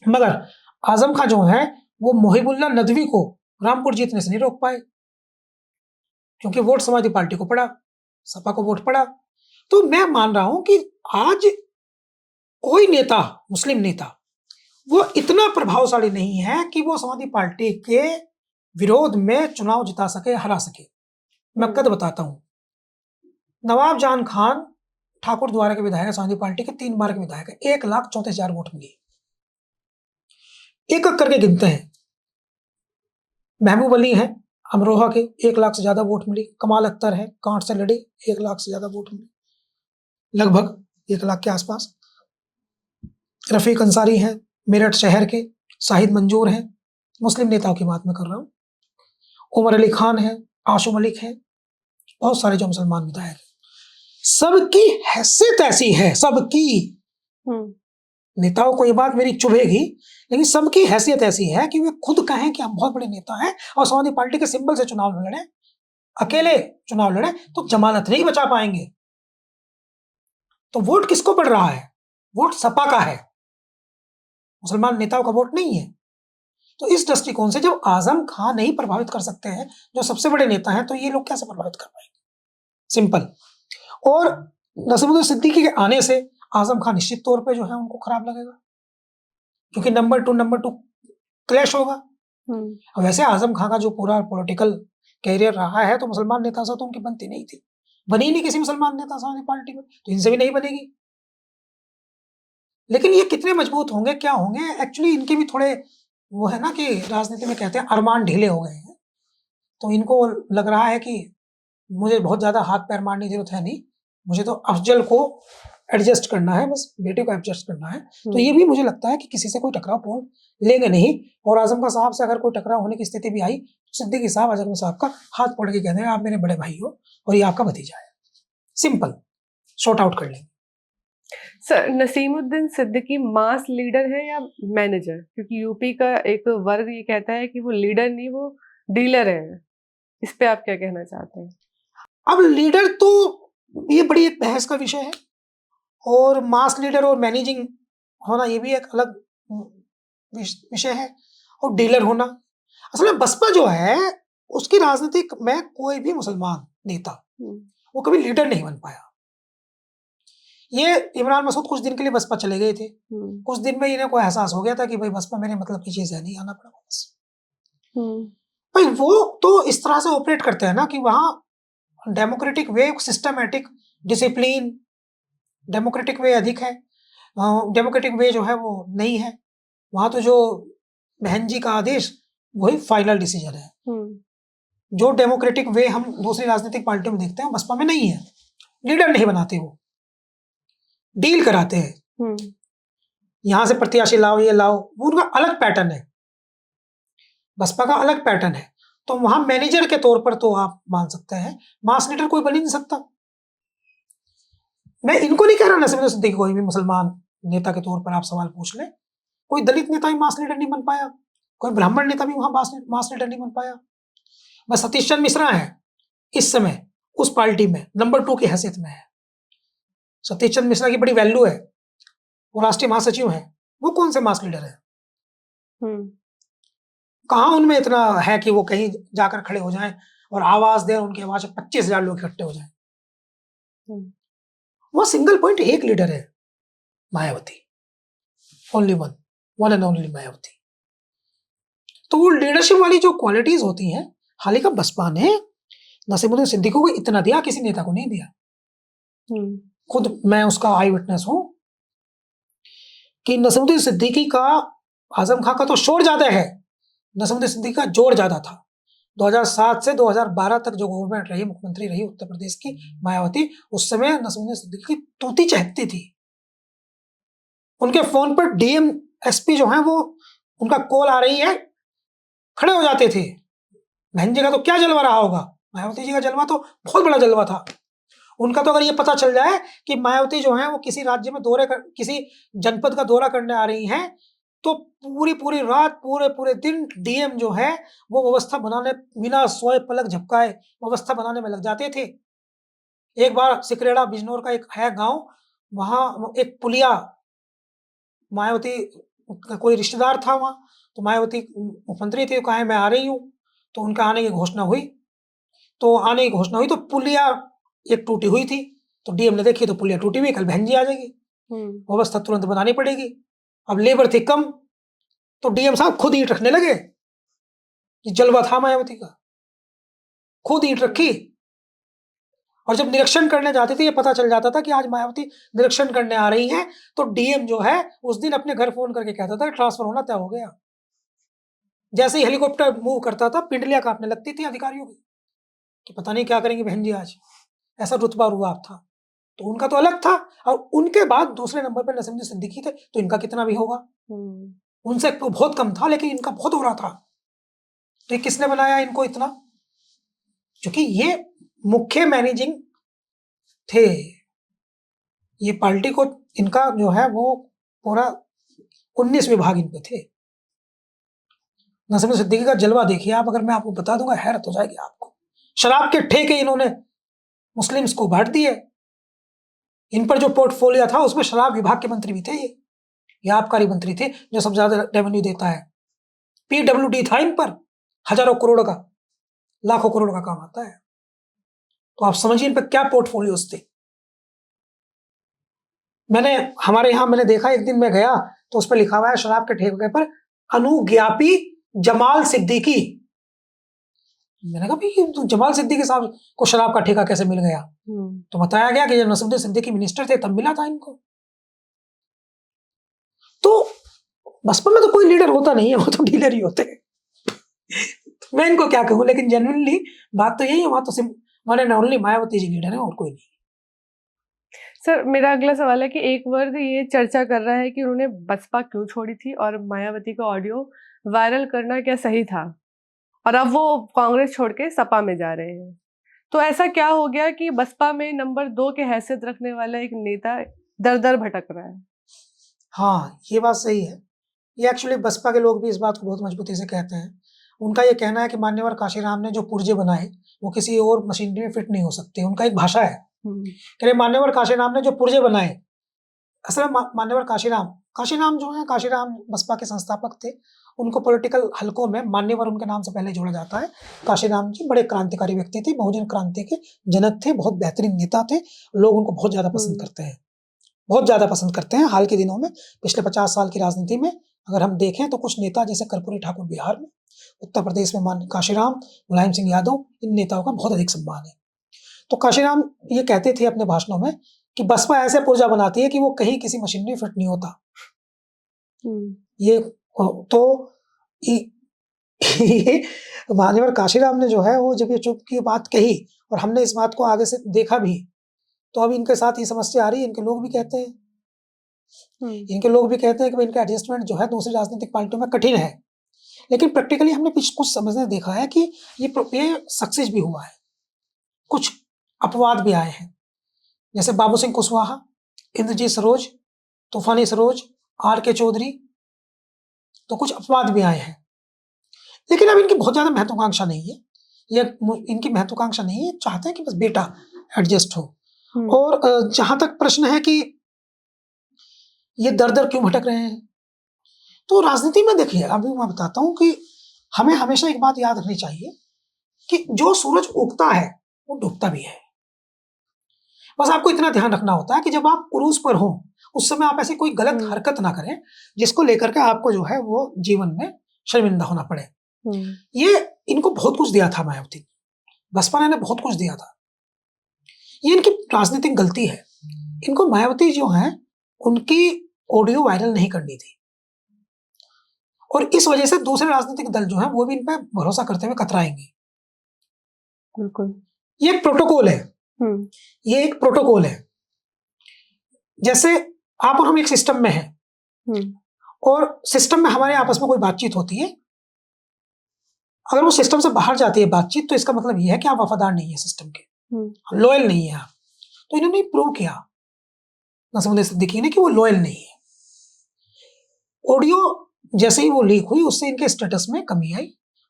मगर आजम खां जो है वो मोहिबुल्लाह नदवी को रामपुर जीतने से नहीं रोक पाए, क्योंकि वोट समाजवादी पार्टी को पड़ा, सपा को वोट पड़ा। तो मैं मान रहा हूं कि आज कोई नेता, मुस्लिम नेता, वो इतना प्रभावशाली नहीं है कि वो समाजवादी पार्टी के विरोध में चुनाव जिता सके, हरा सके। मैं कद बताता हूं। नवाब जान खान ठाकुर द्वारा के विधायक, समाजवादी पार्टी के 3 बार के विधायक है, 1,34,000 वोट मिली। एक एक करके गिनते हैं। महबूब अली हैं अमरोहा के, 1 लाख से ज्यादा वोट मिली। कमाल अख्तर है, कांट से लड़े, 1 लाख से ज्यादा वोट मिली, लगभग 1 लाख के आसपास। रफीक अंसारी हैं मेरठ शहर के, शाहिद मंजूर हैं, मुस्लिम नेताओं की बात मैं कर रहा हूं, उमर अली खान है, आशु मलिक है, बहुत सारे जो मुसलमान विधायक हैं। सबकी हैसियत ऐसी है, सबकी, नेताओं को ये बात मेरी चुभेगी, लेकिन सबकी हैसियत ऐसी है कि वे खुद कहें कि हम बहुत बड़े नेता हैं और समाजवादी पार्टी के सिंबल से चुनाव लड़े, अकेले चुनाव लड़े तो जमानत नहीं बचा पाएंगे। तो वोट किसको पड़ रहा है? वोट सपा का है, मुसलमान नेताओं का वोट नहीं है। तो इस दृष्टिकोण से जब आजम खां नहीं प्रभावित कर सकते हैं, जो सबसे बड़े नेता हैं, तो ये लोग कैसे प्रभावित कर पाएंगे? सिंपल। और नसीमुद्दीन सिद्दीकी के आने से आजम खां निश्चित तौर पे जो है उनको खराब लगेगा, क्योंकि नंबर 2 क्लैश होगा। अब वैसे आजम खां का जो पूरा पॉलिटिकल कैरियर रहा है, तो मुसलमान नेता से तो उनकी बनती नहीं थी, बनी नहीं किसी मुसलमान नेता से पार्टी में, तो इनसे भी नहीं बनेगी। लेकिन ये कितने मजबूत होंगे, क्या होंगे, एक्चुअली इनके भी थोड़े वो है ना कि राजनीति में कहते हैं अरमान ढीले हो गए हैं। तो इनको लग रहा है कि मुझे बहुत ज्यादा हाथ पैर मारने की जरूरत है नहीं, मुझे तो अफजल को एडजस्ट करना है, बस बेटे को एडजस्ट करना है। तो ये भी मुझे लगता है कि किसी से कोई टकराव पोल लेंगे नहीं, और आजम खां साहब से अगर कोई टकराव होने की स्थिति भी आई, तो सिद्दीकी साहब आजम साहब का हाथ पकड़ के कहते हैं आप मेरे बड़े भाई हो और ये आपका भतीजा है, सिंपल, शॉर्ट आउट कर लेंगे। Sir, Naseemuddin Siddiqui mass leader है या मैनेजर? क्योंकि यूपी का एक वर्ग ये कहता है कि वो लीडर नहीं, वो डीलर है। इस पे आप क्या कहना चाहते हैं? अब लीडर तो ये बड़ी एक बहस का विषय है, और मास लीडर और मैनेजिंग होना ये भी एक अलग विषय है, और डीलर होना। असल में बसपा जो है उसकी राजनीतिक में कोई भी मुसलमान नेता वो कभी लीडर नहीं बन पाया। ये इमरान मसूद कुछ दिन के लिए बसपा चले गए थे, कुछ दिन में इन्हें कोई एहसास हो गया था कि भाई बसपा मेरे मतलब की चीज है, नहीं आना पड़ा बस। भाई वो तो इस तरह से ऑपरेट करते हैं ना कि वहां डेमोक्रेटिक वे, सिस्टमैटिक डिसिप्लिन, डेमोक्रेटिक वे अधिक है, डेमोक्रेटिक वे जो है वो नहीं है। वहां तो जो बहन जी का आदेश वही फाइनल डिसीजन है। जो डेमोक्रेटिक वे हम दूसरी राजनीतिक पार्टियों में देखते हैं, बसपा में नहीं है। लीडर नहीं बनाते, वो डील कराते हैं, यहां से प्रत्याशी लाओ, ये लाओ, वो उनका अलग पैटर्न है, बसपा का अलग पैटर्न है। तो वहां मैनेजर के तौर पर तो आप मान सकते हैं, मास लीडर कोई बन ही नहीं सकता। मैं इनको नहीं कह रहा नसीमुद्दीन सिद्दीकी, कोई भी मुसलमान नेता के तौर पर आप सवाल पूछ ले, कोई दलित नेता भी मास लीडर नहीं बन पाया, कोई ब्राह्मण नेता भी वहां मास लीडर नहीं बन पाया। बस सतीश चंद्र मिश्रा है इस समय उस पार्टी में नंबर 2 की हैसियत में है। सतीश चंद्र मिश्रा की बड़ी वैल्यू है, वो राष्ट्रीय महासचिव है, वो कौन से मास लीडर है? कहाँ उनमें इतना है कि वो कहीं जाकर खड़े हो जाएं और आवाज दें, उनकी आवाज 25,000 लोग इकट्ठे हो जाए। वो सिंगल पॉइंट एक लीडर है, Mayawati, only one and only Mayawati. तो वो लीडरशिप वाली जो क्वालिटीज होती हैं, हाल ही का बसपा ने नसीमुद्दीन सिद्दीकी को इतना दिया, किसी नेता को नहीं दिया। खुद मैं उसका आई विटनेस हूं कि नसीमुद्दीन सिद्दीकी का आजम खां का तो शोर ज्यादा है, नसीमुद्दीन सिद्दीकी का जोर ज्यादा था। 2007 से 2012 तक जो गवर्नमेंट रही, मुख्यमंत्री रही उत्तर प्रदेश की मायावती, उस समय नसीमुद्दीन सिद्दीकी की तूती चहकती थी। उनके फोन पर डीएम एसपी जो है वो, उनका कॉल आ रही है, खड़े हो जाते थे। बहन जी का तो क्या जलवा रहा होगा, मायावती जी का जलवा तो बहुत बड़ा जलवा था उनका। तो अगर ये पता चल जाए कि मायावती जो है वो किसी राज्य में किसी जनपद का दौरा करने आ रही हैं, तो पूरी रात, पूरे दिन डीएम जो है वो व्यवस्था बनाने, बिना सोए पलक झपकाए व्यवस्था बनाने में लग जाते थे। एक बार सिकरेड़ा बिजनौर का एक है गांव, वहां एक पुलिया, मायावती का कोई रिश्तेदार था वहां, तो मायावती मुख्यमंत्री थी, कहा मैं आ रही हूँ, तो उनका आने की घोषणा हुई। तो पुलिया एक टूटी हुई थी, तो डीएम ने देखी तो पुलिया टूटी हुई, कल बहन जी आ जाएगी, व्यवस्था तुरंत बनानी पड़ेगी। अब लेबर थी कम, तो डीएम साहब खुद ईंट रखने लगे। जलवा था मायावती का, खुद ईंट रखी। और जब निरीक्षण करने जाते थे, ये पता चल जाता था कि आज मायावती निरीक्षण करने आ रही हैं, तो डीएम जो है उस दिन अपने घर फोन करके कहता था ट्रांसफर होना तय हो गया। जैसे ही हेलीकॉप्टर मूव करता था, पिंडलियां कांपने लगती थी अधिकारियों की कि पता नहीं क्या करेंगे बहन जी आज, ऐसा रुतबा रुआब था। तो उनका तो अलग था। और उनके बाद दूसरे नंबर पर नसीमुद्दीन सिद्दीकी थे, तो इनका कितना भी होगा, उनसे तो बहुत कम था, लेकिन इनका बहुत हो रहा था। तो ये किसने बनाया इनको इतना, क्योंकि ये मुख्य मैनेजिंग थे, ये पार्टी को, इनका जो है वो पूरा 19 विभाग इन पे थे। नसीमुद्दीन सिद्दीकी का जलवा देखिए आप, अगर मैं आपको बता दूंगा हैरत हो जाएगी आपको। शराब के ठेके इन्होंने मुस्लिम्स को बांट दिए। इन पर जो पोर्टफोलियो था उसमें शराब विभाग के मंत्री भी थे, ये आबकारी मंत्री थे जो सबसे ज्यादा रेवेन्यू देता है। पीडब्ल्यूडी था इन पर, हजारों करोड़ का, लाखों करोड़ का काम आता है। तो आप समझिए इन पर क्या पोर्टफोलियोज थे। हमारे यहां मैंने देखा, एक दिन मैं गया तो उस पर लिखा हुआ है शराब के ठेके पर अनुज्ञापी जमाल सिद्दीकी। मैंने कहा भाई जमाल सिद्दीकी साहब को शराब का ठेका कैसे मिल गया? तो बताया गया कि जब नसीमुद्दीन सिद्दीकी मिनिस्टर थे तब मिला था इनको। तो बसपा में तो कोई लीडर होता नहीं है, वो तो डीलर ही होते हैं। तो मैं इनको क्या कहूँ, लेकिन जेन्युइनली बात तो यही है, वहां तो one and only Mayawati ji leader है और कोई नहीं। सर मेरा अगला सवाल है कि एक वर्ग ये चर्चा कर रहा है कि उन्होंने बसपा क्यों छोड़ी थी और मायावती का ऑडियो वायरल करना क्या सही था, और अब वो कांग्रेस छोड़ के सपा में जा रहे हैं। तो ऐसा क्या हो गया कि बसपा में नंबर 2 के हैसियत रखने वाला एक नेता दर दर भटक रहा है? हाँ, ये बात सही है। ये एक्चुअली बसपा के लोग भी इस बात को बहुत मजबूती से कहते हैं। उनका ये कहना है कि मान्यवर काशीराम ने जो पुर्जे बनाए वो किसी और मशीनरी में फिट नहीं हो सकते। उनका एक भाषा है कि मान्यवर काशीराम ने जो पुर्जे बनाए, असल में मान्यवर काशीराम जो है, काशीराम बसपा के संस्थापक थे। उनको पॉलिटिकल हलकों में मान्यवर उनके नाम से पहले जोड़ा जाता है। काशीराम जी बड़े क्रांतिकारी व्यक्ति थे, बहुजन क्रांति के जनक थे, बहुत बेहतरीन नेता थे। लोग उनको बहुत ज्यादा पसंद करते हैं, बहुत ज्यादा पसंद करते हैं। हाल के दिनों में, पिछले 50 साल की राजनीति में अगर हम देखें तो कुछ नेता जैसे कर्पूरी ठाकुर बिहार में, उत्तर प्रदेश में मान काशीराम, मुलायम सिंह यादव, इन नेताओं का बहुत अधिक सम्मान है। तो काशीराम ये कहते थे अपने भाषणों में कि बसपा ऐसे पुर्जा बनाती है कि वो कहीं किसी मशीनरी फिट नहीं होता। ये तो ये मान्यवर काशीराम ने जो है वो जब ये चुप की बात कही और हमने इस बात को आगे से देखा भी, तो अब इनके साथ ये समस्या आ रही है। इनके लोग भी कहते हैं कि इनका एडजस्टमेंट जो है दूसरी राजनीतिक पार्टियों में कठिन है। लेकिन प्रैक्टिकली हमने कुछ समझने देखा है कि ये सक्सेस भी हुआ है, कुछ अपवाद भी आए हैं, जैसे बाबू सिंह कुशवाहा, इंद्रजीत सरोज, तूफानी सरोज, आर के चौधरी, तो कुछ अपवाद भी आए हैं। लेकिन अब इनकी बहुत ज्यादा महत्वाकांक्षा नहीं है, ये इनकी महत्वाकांक्षा नहीं है, चाहते हैं कि बस बेटा एडजस्ट हो। और जहां तक प्रश्न है कि ये दर दर क्यों भटक रहे हैं, तो राजनीति में देखिए, अभी मैं बताता हूं कि हमें हमेशा एक बात याद रखनी चाहिए कि जो सूरज उगता है वो डूबता भी है। बस आपको इतना ध्यान रखना होता है कि जब आप उरूज पर हो उस समय आप ऐसी कोई गलत हरकत ना करें जिसको लेकर के आपको जो है वो जीवन में शर्मिंदा होना पड़े। ये इनको बहुत कुछ दिया था मायावती, बसपा ने बहुत कुछ दिया था। ये इनकी राजनीतिक गलती है। इनको मायावती जो है उनकी ऑडियो वायरल नहीं करनी थी और इस वजह से दूसरे राजनीतिक दल जो है वो भी इन पे भरोसा करते हुए कतराएंगे। बिल्कुल, ये एक प्रोटोकॉल है। ये एक प्रोटोकॉल है। जैसे आप और हम एक सिस्टम में हैं और सिस्टम में हमारे आपस में कोई बातचीत होती है, अगर वो सिस्टम से बाहर जाती है बातचीत तो इसका मतलब ये है कि आप वफादार नहीं है सिस्टम के, लॉयल नहीं है आप। तो इन्होंने प्रूव किया नसीमुद्दीन सिद्दीकी ने कि वो लॉयल नहीं है। ऑडियो जैसे ही वो लीक हुई उससे इनके स्टेटस में कमी आई,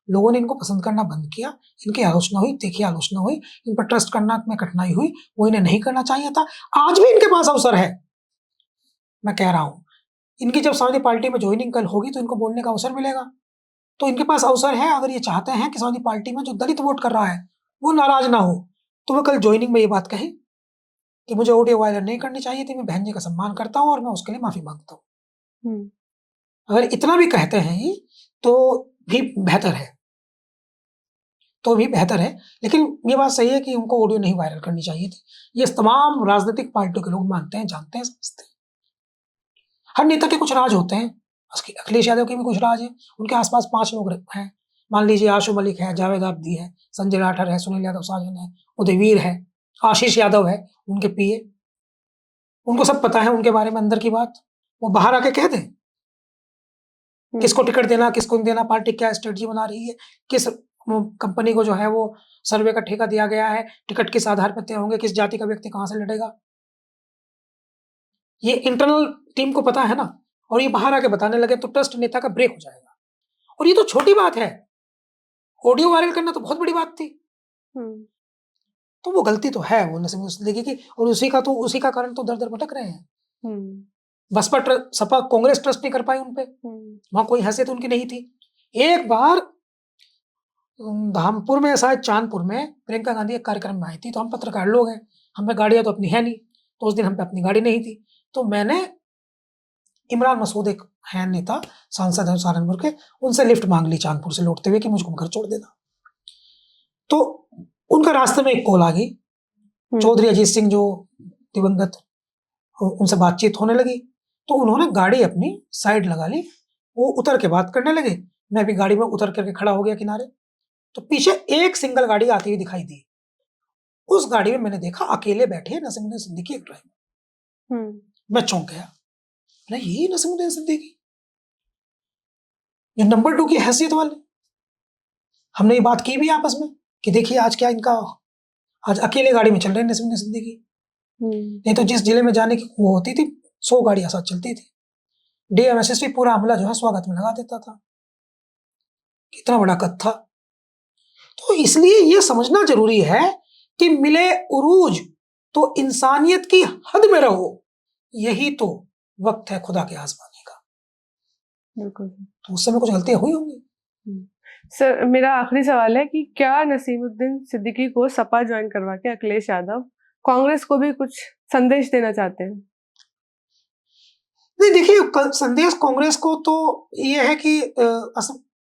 लोगों ने इनको पसंद करना बंद किया, इनकी आलोचना हुई, तीखी आलोचना हुई, इन पर ट्रस्ट करना में कठिनाई हुई, वो इन्हें नहीं करना चाहिए था। आज भी इनके पास अवसर है, मैं कह रहा हूं, इनकी जब समाजवादी पार्टी में ज्वाइनिंग कल होगी तो इनको बोलने का अवसर मिलेगा। तो इनके पास अवसर है, अगर ये चाहते हैं कि समाजवादी पार्टी में जो दलित वोट कर रहा है वो नाराज ना हो तो वो कल ज्वाइनिंग में ये बात कहे कि मुझे ऑडियो वायरल नहीं करनी चाहिए थी, मैं बहन जी का सम्मान करता हूं और मैं उसके लिए माफी मांगता हूं। अगर इतना भी कहते हैं तो भी बेहतर है, तो भी बेहतर है। लेकिन ये बात सही है कि उनको ऑडियो नहीं वायरल करनी चाहिए थी। ये तमाम राजनीतिक पार्टियों के लोग मानते हैं, जानते हैं, समझते हैं। हर नेता के कुछ राज होते हैं। अखिलेश यादव के भी कुछ राज हैं। उनके आसपास 5 लोग हैं। मान लीजिए आशु मलिक है, जावेद आबदी है, संजय राठौर है, सुनील यादव साजन है, उदयवीर है, आशीष यादव है, उनके पीए। उनको सब पता है उनके बारे में अंदर की बात। वो बाहर आके कह दें किसको टिकट देना, किसको नहीं देना, पार्टी क्या स्ट्रेटजी बना रही है, किस कंपनी को जो है वो सर्वे का ठेका दिया गया है, टिकट किस आधार पर तय होंगे, किस जाति का व्यक्ति कहां से लड़ेगा। ये इंटरनल टीम को पता है ना, और ये बाहर आके बताने लगे तो ट्रस्ट नेता का ब्रेक हो जाएगा। और ये तो छोटी बात है, ऑडियो वायरल करना तो बहुत बड़ी बात थी। तो वो गलती तो है वो नसीमुद्दीन सिद्दीकी की, और उसी का कारण तो दर दर भटक रहे हैं। बसपा सपा कांग्रेस ट्रस्ट नहीं कर पाई उनपे, वहां कोई हैसियत उनकी नहीं थी। एक बार धामपुर में, शायद चांदपुर में, प्रियंका गांधी एक कार्यक्रम में आई थी, तो हम पत्रकार लोग हैं, हमें गाड़ियां तो अपनी है नहीं, तो उस दिन हम पे अपनी गाड़ी नहीं थी, तो मैंने इमरान मसूद एक है नेता, सांसद है सहारनपुर के, उनसे लिफ्ट मांग ली चांदपुर से लौटते हुए कि मुझको घर छोड़ देना। तो उनका रास्ते में एक कॉल आ गई, चौधरी अजीत सिंह जो दिवंगत, उनसे बातचीत होने लगी, तो उन्होंने गाड़ी अपनी साइड लगा ली, वो उतर के बात करने लगे, मैं भी गाड़ी में उतर करके खड़ा हो गया किनारे। तो पीछे एक सिंगल गाड़ी आती हुई दिखाई दी, उस गाड़ी में मैंने देखा अकेले बैठे नसीमुद्दीन सिद्दीकी एक ड्राइवर। मैं चौंक गया, अरे यही नसीमुद्दीन सिद्दीकी जो नंबर 2 की हैसियत वाले। हमने ये बात की भी आपस में कि देखिए आज क्या इनका, आज अकेले गाड़ी में चल रहे हैं नसीमुद्दीन सिद्दीकी। नहीं तो जिस जिले में जाने की वो होती थी 100 गाड़ियां साथ चलती थी। डीएमएसएसपी पूरा हमला जो है स्वागत में लगा देता था, कितना बड़ा कद था। तो इसलिए ये समझना जरूरी है कि मिले उरूज तो इंसानियत की हद में रहो, यही तो वक्त है खुदा के आजमाने का। बिल्कुल। तो उस समय कुछ गलतियां हुई होंगी। सर, मेरा आखिरी सवाल है कि क्या नसीमुद्दीन सिद्दीकी को सपा ज्वाइन करवा के अखिलेश यादव कांग्रेस को भी कुछ संदेश देना चाहते हैं? नहीं, देखिए संदेश कांग्रेस को तो ये है कि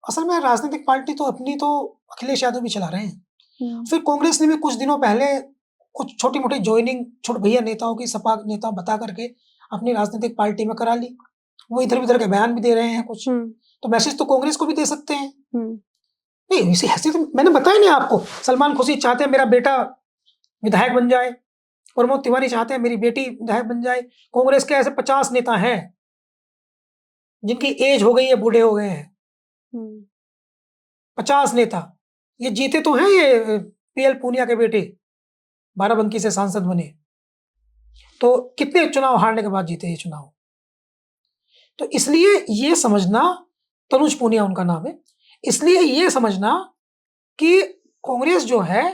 असल में राजनीतिक पार्टी तो अपनी तो अखिलेश यादव भी चला रहे हैं। फिर कांग्रेस ने भी कुछ दिनों पहले कुछ छोटी मोटी ज्वाइनिंग छोटे भैया नेताओं की सपा नेता बता करके अपनी राजनीतिक पार्टी में करा ली। वो इधर उधर के बयान भी दे रहे हैं कुछ, तो मैसेज तो कांग्रेस को भी दे सकते हैं। नहीं, इसी हैसियत मैंने बताया नहीं आपको, सलमान खुर्शीद चाहते हैं मेरा बेटा विधायक बन जाए, प्रमोद तिवारी चाहते हैं मेरी बेटी विधायक बन जाए। कांग्रेस के ऐसे 50 नेता हैं जिनकी एज हो गई है, बूढ़े हो गए हैं। 50 नेता ये जीते तो हैं, ये पीएल पूनिया के बेटे बाराबंकी से सांसद बने, तो कितने चुनाव हारने के बाद जीते ये चुनाव। तो इसलिए ये समझना, तनुज पूनिया उनका नाम है, इसलिए ये समझना कि कांग्रेस जो है,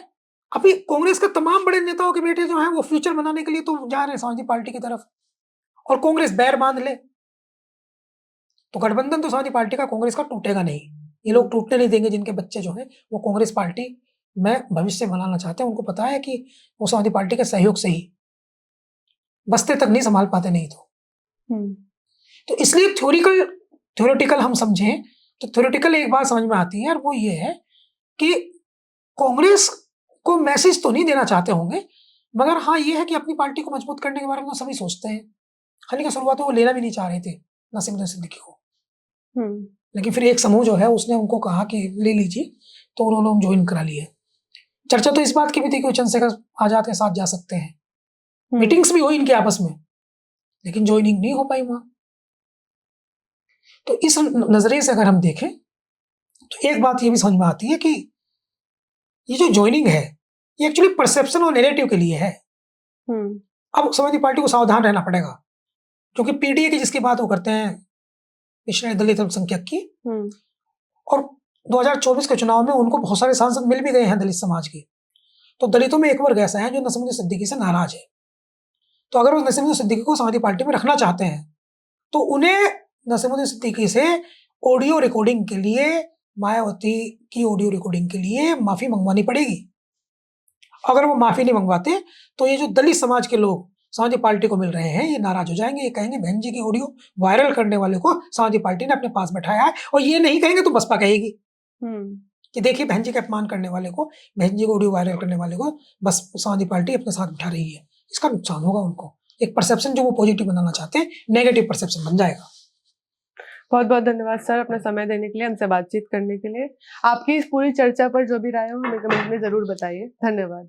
अभी कांग्रेस के तमाम बड़े नेताओं के बेटे जो हैं वो फ्यूचर बनाने के लिए तो जा रहे हैं समाजवादी पार्टी की तरफ, और कांग्रेस बैर बांध ले तो गठबंधन तो समाजवादी पार्टी का कांग्रेस का टूटेगा नहीं। ये लोग टूटने नहीं देंगे जिनके बच्चे जो हैं वो कांग्रेस पार्टी मैं भविष्य बनाना चाहते हैं, उनको पता है कि वो समाजवादी पार्टी के सहयोग से ही बस्ते तक नहीं संभाल पाते नहीं तो इसलिए थ्योरेटिकल हम समझें तो थ्योरेटिकल एक बात समझ में आती है और वो ये है कि कांग्रेस को मैसेज तो नहीं देना चाहते होंगे, मगर हाँ ये है कि अपनी पार्टी को मजबूत करने के बारे में तो सभी सोचते हैं। हालांकि शुरुआत में वो लेना भी नहीं चाह रहे थे नसीमुद्दीन सिद्दीकी को, लेकिन फिर एक समूह जो है उसने उनको कहा कि ले लीजिए, तो उन्होंने ज्वाइन करा लिया। चर्चा तो इस बात की भी थी कि चंद्रशेखर आजाद के साथ जा सकते हैं, मीटिंग्स भी हुई इनके आपस में, लेकिन ज्वाइनिंग नहीं हो पाई वहां। तो इस नजरिए से अगर हम देखें तो एक बात ये भी समझ में आती है कि ये जो ज्वाइनिंग है ये एक्चुअली परसेप्शन और नैरेटिव के लिए है। अब समाजवादी पार्टी को सावधान रहना पड़ेगा, क्योंकि पीडीए की जिसकी बात वो करते हैं पिछड़े दलित अल्पसंख्यक की, और 2024 के चुनाव में उनको बहुत सारे सांसद मिल भी गए हैं दलित समाज के, तो दलितों में एक वर्ग ऐसा है जो नसीमुद्दीन सिद्दीकी से नाराज है। तो अगर वो नसीमुद्दीन सिद्दीकी को समाजवादी पार्टी में रखना चाहते हैं तो उन्हें नसीमुद्दीन सिद्दीकी से ऑडियो रिकॉर्डिंग के लिए, मायावती की ऑडियो रिकॉर्डिंग के लिए माफी मंगवानी पड़ेगी। अगर वो माफी नहीं मंगवाते तो ये जो दलित समाज के लोग समाजवादी पार्टी को मिल रहे हैं ये नाराज हो जाएंगे, ये कहेंगे बहन जी की ऑडियो वायरल करने वाले को समाजवादी पार्टी ने अपने पास बैठाया है, और ये नहीं कहेंगे तो बसपा कहेगी कि देखिए बहन जी का अपमान करने वाले को, बहन जी को ऑडियो वायरल करने वाले को बस समाजवादी पार्टी अपने साथ बिठा रही है। इसका नुकसान होगा उनको, एक परसेप्शन जो वो पॉजिटिव बनाना चाहते हैं नेगेटिव परसेप्शन बन जाएगा। बहुत बहुत धन्यवाद सर अपना समय देने के लिए, हमसे बातचीत करने के लिए। आपकी इस पूरी चर्चा पर जो भी राय हो हमें कमेंट में जरूर बताइए। धन्यवाद।